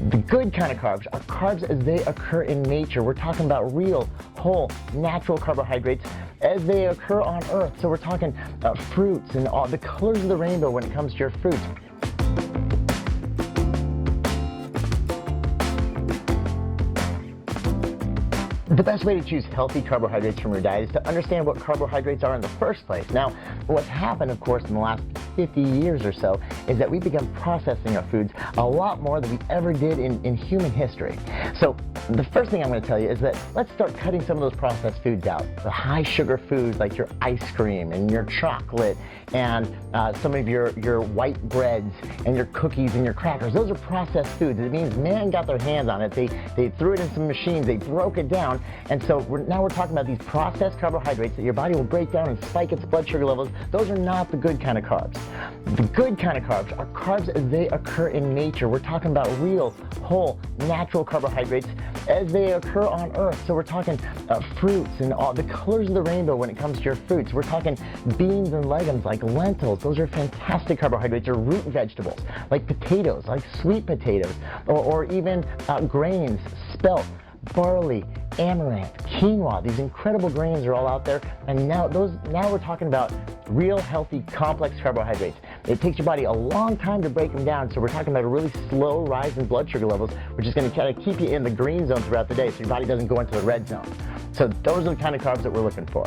The good kind of carbs are carbs as they occur in nature. We're talking about real, whole, natural carbohydrates as they occur on Earth. So we're talking fruits and all the colors of the rainbow when it comes to your fruits. The best way to choose healthy carbohydrates from your diet is to understand what carbohydrates are in the first place. Now, what's happened, of course, in the last 50 years or so is that we began processing our foods a lot more than we ever did in human history. So the first thing I'm going to tell you is that let's start cutting some of those processed foods out. The high sugar foods like your ice cream and your chocolate and some of your white breads and your cookies and your crackers. Those are processed foods. It means man got their hands on it. They threw it in some machines. They broke it down. And so now we're talking about these processed carbohydrates that your body will break down and spike its blood sugar levels. Those are not the good kind of carbs. The good kind of carbs are carbs as they occur in nature. We're talking about real, whole, natural carbohydrates as they occur on Earth. So we're talking fruits and all the colors of the rainbow when it comes to your fruits. We're talking beans and legumes like lentils. Those are fantastic carbohydrates. Or root vegetables like potatoes, like sweet potatoes, or even grains, spelt, barley, amaranth, quinoa. These incredible grains are all out there, and now we're talking about real healthy complex carbohydrates. It takes your body a long time to break them down, so we're talking about a really slow rise in blood sugar levels, which is going to kind of keep you in the green zone throughout the day so your body doesn't go into the red zone. So those are the kind of carbs that we're looking for.